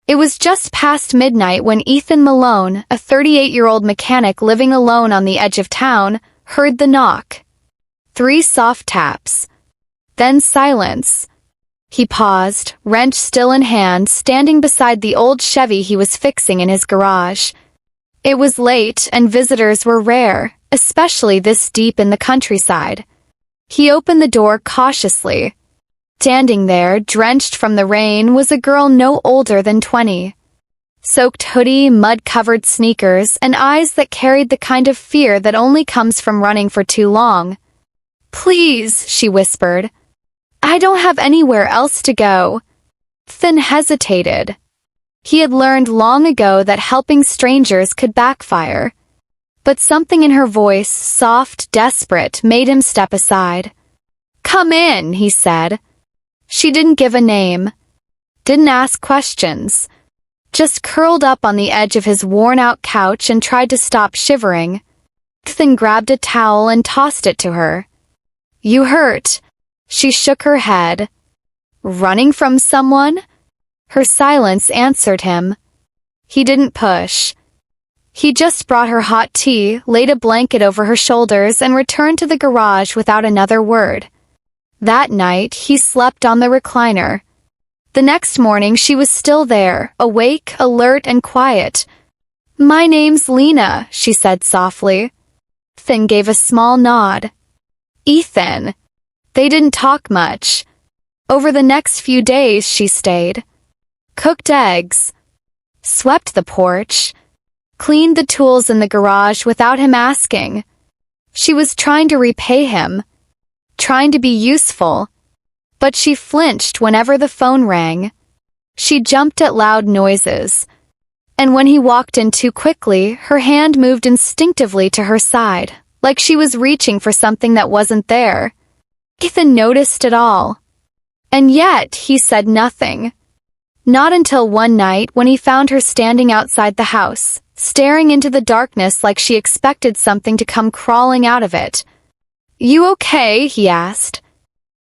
It was just past midnight when Ethan Malone, a 38-year-old mechanic living alone on the edge of town, heard the knock. 3 soft taps. Then silence. He paused, wrench still in hand, standing beside the old Chevy he was fixing in his garage. It was late, and visitors were rare, especially this deep in the countryside. He opened the door cautiously. Standing there, drenched from the rain, was a girl no older than 20. Soaked hoodie, mud-covered sneakers, and eyes that carried the kind of fear that only comes from running for too long. "Please," she whispered. "I don't have anywhere else to go." Ethan hesitated. He had learned long ago that helping strangers could backfire. But something in her voice, soft, desperate, made him step aside. "Come in," he said. She didn't give a name. Didn't ask questions. Just curled up on the edge of his worn-out couch and tried to stop shivering. Ethan grabbed a towel and tossed it to her. "You hurt." She shook her head. "Running from someone?" Her silence answered him. He didn't push. He just brought her hot tea, laid a blanket over her shoulders, and returned to the garage without another word. That night, he slept on the recliner. The next morning, she was still there, awake, alert, and quiet. "My name's Lena," she said softly. Ethan gave a small nod. "Ethan." They didn't talk much. Over the next few days, she stayed. Cooked eggs. Swept the porch. Cleaned the tools in the garage without him asking. She was trying to repay him. Trying to be useful. But she flinched whenever the phone rang. She jumped at loud noises. And when he walked in too quickly, her hand moved instinctively to her side, like she was reaching for something that wasn't there. Ethan noticed it all. And yet, he said nothing. Not until one night when he found her standing outside the house, staring into the darkness like she expected something to come crawling out of it. "You okay?" he asked.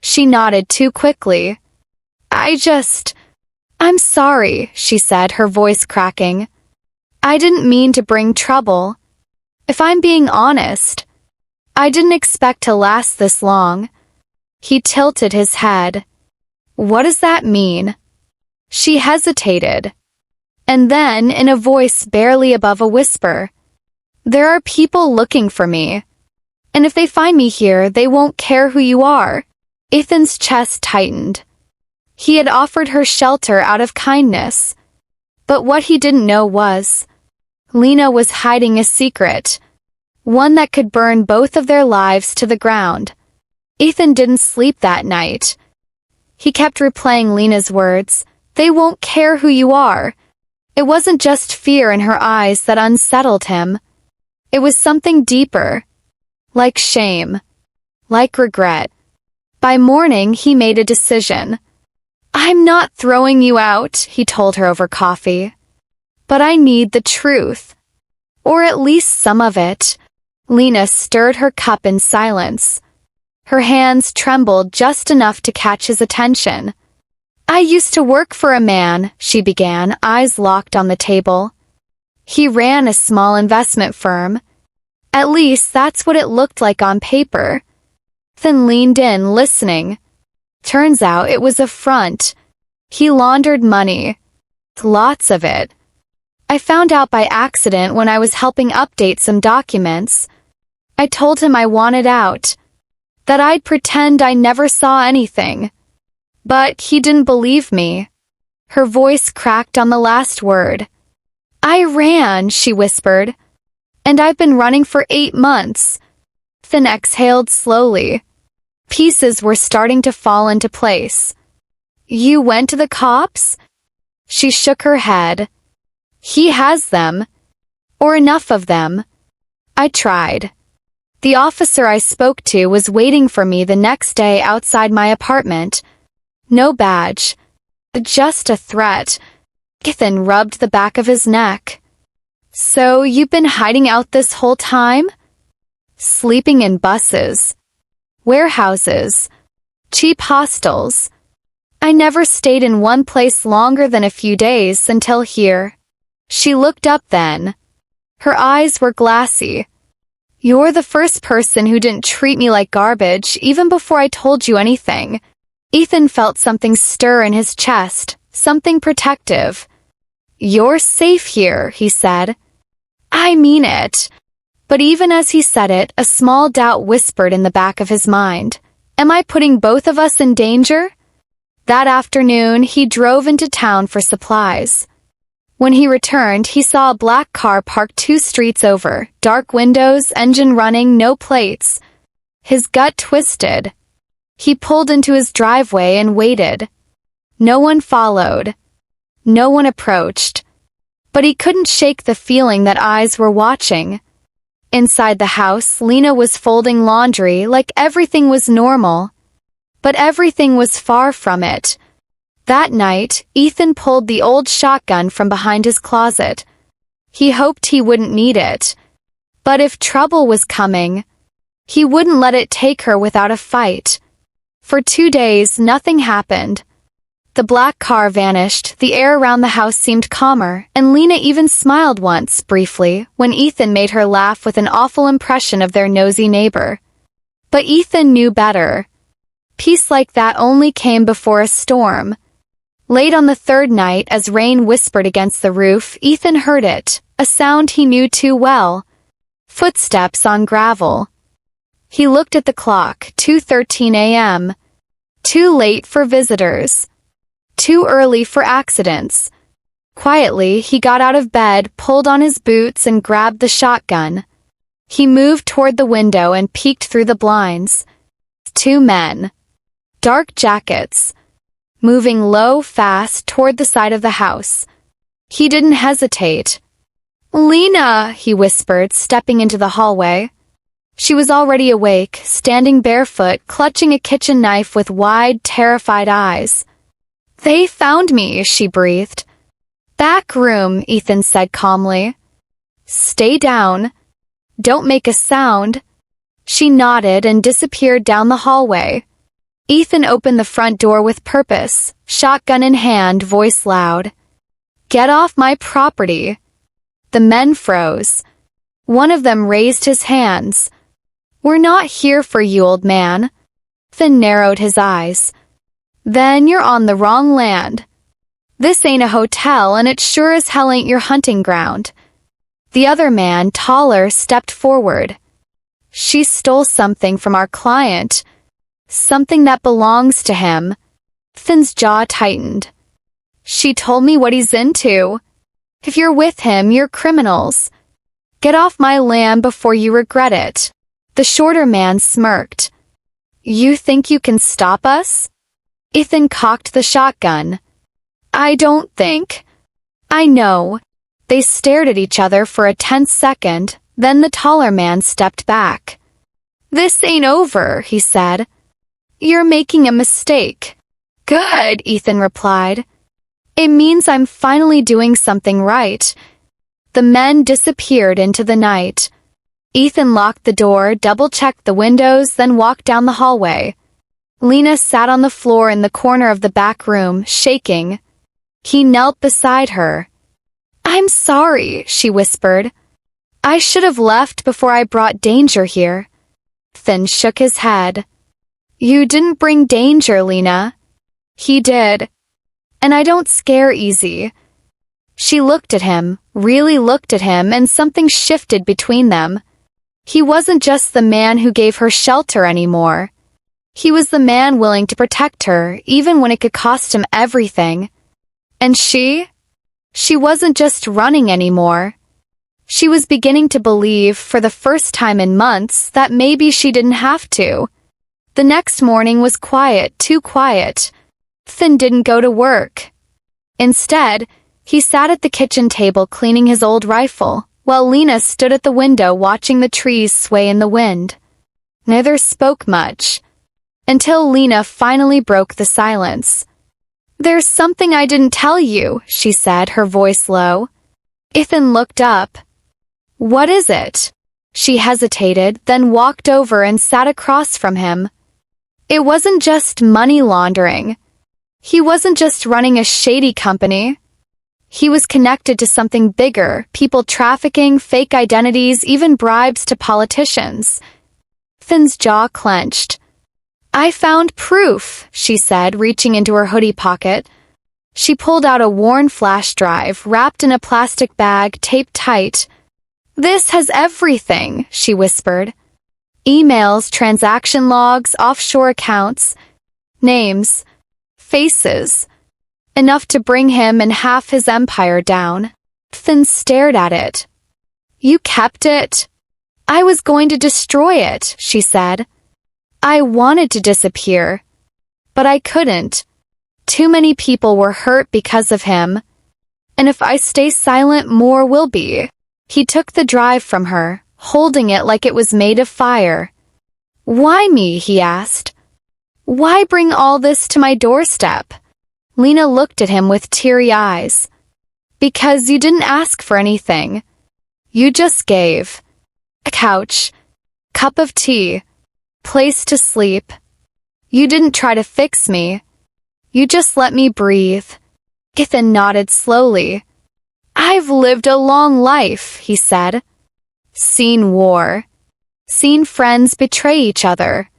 She nodded too quickly. "I'm sorry," she said, her voice cracking. "I didn't mean to bring trouble. If I'm being honest, I didn't expect to last this long." He tilted his head. "What does that mean?" She hesitated. And then, in a voice barely above a whisper, "There are people looking for me. And if they find me here, they won't care who you are." Ethan's chest tightened. He had offered her shelter out of kindness. But what he didn't know was, Lena was hiding a secret. One that could burn both of their lives to the ground. Ethan didn't sleep that night. He kept replaying Lena's words, "They won't care who you are." It wasn't just fear in her eyes that unsettled him. It was something deeper. Like shame. Like regret. By morning, he made a decision. "I'm not throwing you out," he told her over coffee. "But I need the truth. Or at least some of it." Lena stirred her cup in silence. Her hands trembled just enough to catch his attention. "I used to work for a man," she began, eyes locked on the table. "He ran a small investment firm. At least that's what it looked like on paper." Ethan leaned in, listening. Turns out it was a front. He laundered money. Lots of it. I found out by accident when I was helping update some documents. I told him I wanted out. That I'd pretend I never saw anything. But he didn't believe me. Her voice cracked on the last word. "I ran," she whispered. "And I've been running for 8 months. Ethan exhaled slowly. Pieces were starting to fall into place. "You went to the cops?" She shook her head. "He has them. Or enough of them. I tried. The officer I spoke to was waiting for me the next day outside my apartment. No badge. Just a threat." Ethan rubbed the back of his neck. "So you've been hiding out this whole time?" "Sleeping in buses. Warehouses. Cheap hostels. I never stayed in one place longer than a few days until here. She looked up then. Her eyes were glassy. You're the first person who didn't treat me like garbage even before I told you anything. Ethan felt something stir in his chest, something protective. You're safe here, he said. I mean it. But even as he said it, a small doubt whispered in the back of his mind. Am I putting both of us in danger? That afternoon, he drove into town for supplies. When he returned, he saw a black car parked 2 streets over, dark windows, engine running, no plates. His gut twisted. He pulled into his driveway and waited. No one followed. No one approached. But he couldn't shake the feeling that eyes were watching. Inside the house, Lena was folding laundry like everything was normal. But everything was far from it. That night, Ethan pulled the old shotgun from behind his closet. He hoped he wouldn't need it. But if trouble was coming, he wouldn't let it take her without a fight. For 2 days, nothing happened. The black car vanished, the air around the house seemed calmer, and Lena even smiled once, briefly, when Ethan made her laugh with an awful impression of their nosy neighbor. But Ethan knew better. Peace like that only came before a storm. Late on the 3rd night, as rain whispered against the roof, Ethan heard it, a sound he knew too well. Footsteps on gravel. He looked at the clock, 2:13 a.m. Too late for visitors. Too early for accidents. Quietly, he got out of bed, pulled on his boots, and grabbed the shotgun. He moved toward the window and peeked through the blinds. 2 men. Dark jackets. Moving low, fast, toward the side of the house. He didn't hesitate. Lena, he whispered, stepping into the hallway. She was already awake, standing barefoot, clutching a kitchen knife with wide, terrified eyes. They found me, she breathed. Back room, Ethan said calmly. Stay down. Don't make a sound. She nodded and disappeared down the hallway. Ethan opened the front door with purpose, shotgun in hand, voice loud. Get off my property. The men froze. One of them raised his hands. We're not here for you, old man. Ethan narrowed his eyes. Then you're on the wrong land. This ain't a hotel, and it sure as hell ain't your hunting ground. The other man, taller, stepped forward. She stole something from our client. Something that belongs to him. Ethan's jaw tightened. She told me what he's into. If you're with him, you're criminals. Get off my land before you regret it. The shorter man smirked. You think you can stop us? Ethan cocked the shotgun. I don't think. I know. They stared at each other for a tense second, then the taller man stepped back. This ain't over, he said. You're making a mistake. Good, Ethan replied. It means I'm finally doing something right. The men disappeared into the night. Ethan locked the door, double-checked the windows, then walked down the hallway. Lena sat on the floor in the corner of the back room, shaking. He knelt beside her. I'm sorry, she whispered. I should have left before I brought danger here. Ethan shook his head. You didn't bring danger, Lena. He did. And I don't scare easy. She looked at him, really looked at him, and something shifted between them. He wasn't just the man who gave her shelter anymore. He was the man willing to protect her, even when it could cost him everything. And she wasn't just running anymore. She was beginning to believe, for the first time in months, that maybe she didn't have to. The next morning was quiet, too quiet. Ethan didn't go to work. Instead, he sat at the kitchen table cleaning his old rifle, while Lena stood at the window watching the trees sway in the wind. Neither spoke much, until Lena finally broke the silence. There's something I didn't tell you, she said, her voice low. Ethan looked up. What is it? She hesitated, then walked over and sat across from him. It wasn't just money laundering. He wasn't just running a shady company. He was connected to something bigger, people trafficking, fake identities, even bribes to politicians. Ethan's jaw clenched. I found proof, she said, reaching into her hoodie pocket. She pulled out a worn flash drive, wrapped in a plastic bag, taped tight. This has everything, she whispered. Emails, transaction logs, offshore accounts, names, faces. Enough to bring him and half his empire down. Ethan stared at it. You kept it? I was going to destroy it, she said. I wanted to disappear, but I couldn't. Too many people were hurt because of him. And if I stay silent, more will be. He took the drive from her, holding it like it was made of fire. Why me? He asked. Why bring all this to my doorstep? Lena looked at him with teary eyes. Because you didn't ask for anything. You just gave. A couch, cup of tea, place to sleep. You didn't try to fix me. You just let me breathe. Ethan nodded slowly. I've lived a long life, he said. Seen war. Seen friends betray each other.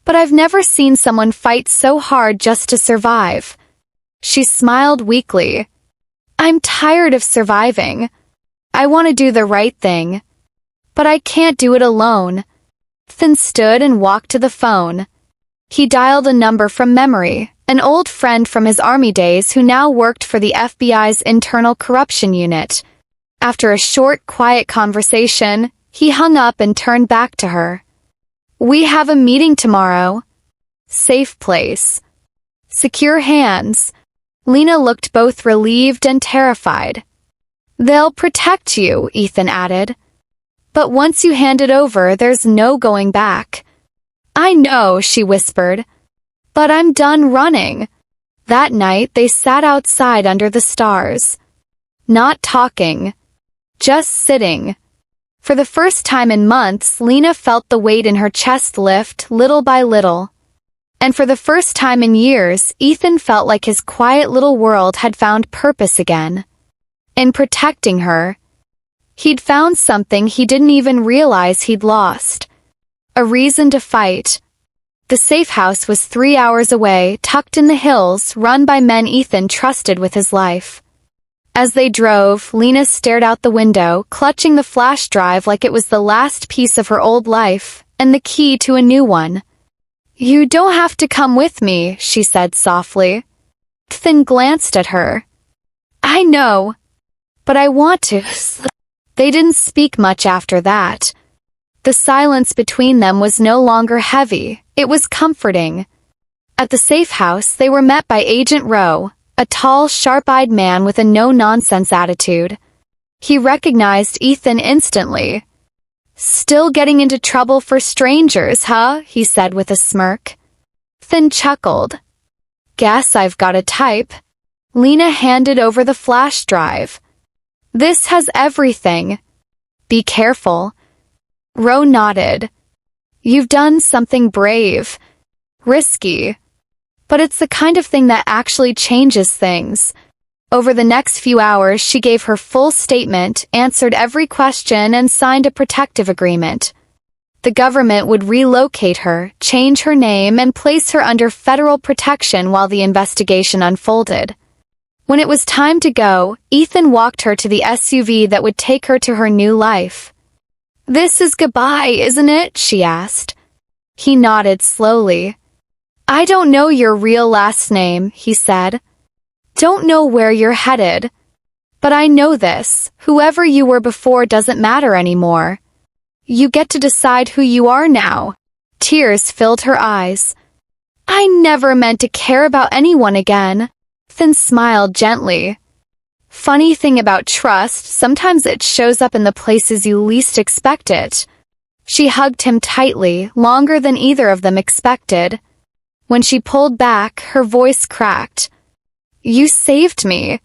But I've never seen someone fight so hard just to survive. She smiled weakly. I'm tired of surviving. I want to do the right thing. But I can't do it alone. Ethan stood and walked to the phone. He dialed a number from memory, an old friend from his army days who now worked for the FBI's internal corruption unit. After a short, quiet conversation, he hung up and turned back to her. We have a meeting tomorrow. Safe place. Secure hands. Lena looked both relieved and terrified. They'll protect you, Ethan added. But once you hand it over, there's no going back. I know, she whispered. But I'm done running. That night, they sat outside under the stars. Not talking. Just sitting. For the first time in months, Lena felt the weight in her chest lift, little by little. And for the first time in years, Ethan felt like his quiet little world had found purpose again. In protecting her, he'd found something he didn't even realize he'd lost. A reason to fight. The safe house was 3 hours away, tucked in the hills, run by men Ethan trusted with his life. As they drove, Lena stared out the window, clutching the flash drive like it was the last piece of her old life, and the key to a new one. You don't have to come with me, she said softly. Ethan glanced at her. I know, but I want to. They didn't speak much after that. The silence between them was no longer heavy, it was comforting. At the safe house, they were met by Agent Rowe, a tall, sharp-eyed man with a no-nonsense attitude. He recognized Ethan instantly. Still getting into trouble for strangers, huh? He said with a smirk. Ethan chuckled. Guess I've got a type. Lena handed over the flash drive. This has everything. Be careful. Rowe nodded. You've done something brave. Risky. But it's the kind of thing that actually changes things. Over the next few hours, she gave her full statement, answered every question, and signed a protective agreement. The government would relocate her, change her name, and place her under federal protection while the investigation unfolded. When it was time to go, Ethan walked her to the SUV that would take her to her new life. This is goodbye, isn't it? She asked. He nodded slowly. I don't know your real last name, he said. Don't know where you're headed. But I know this, whoever you were before doesn't matter anymore. You get to decide who you are now. Tears filled her eyes. I never meant to care about anyone again. Ethan smiled gently. Funny thing about trust, sometimes it shows up in the places you least expect it. She hugged him tightly, longer than either of them expected. When she pulled back, her voice cracked. You saved me.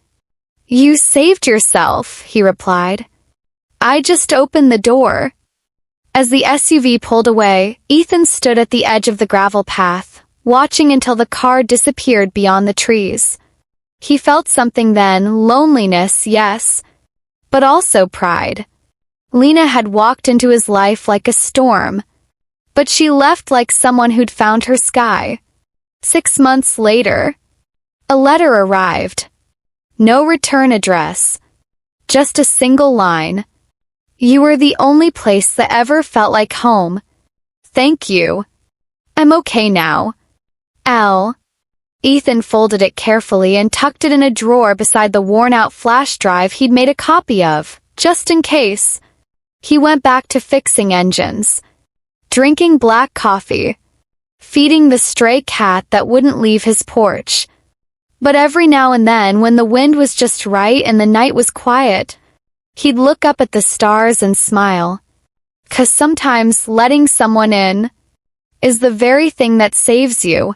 You saved yourself, he replied. I just opened the door. As the SUV pulled away, Ethan stood at the edge of the gravel path, watching until the car disappeared beyond the trees. He felt something then, loneliness, yes, but also pride. Lena had walked into his life like a storm, but she left like someone who'd found her sky. 6 months later, a letter arrived. No return address. Just a single line. You were the only place that ever felt like home. Thank you. I'm okay now. L. Ethan folded it carefully and tucked it in a drawer beside the worn-out flash drive he'd made a copy of, just in case. He went back to fixing engines, drinking black coffee, feeding the stray cat that wouldn't leave his porch. But every now and then, when the wind was just right and the night was quiet, he'd look up at the stars and smile. 'Cause sometimes letting someone in is the very thing that saves you.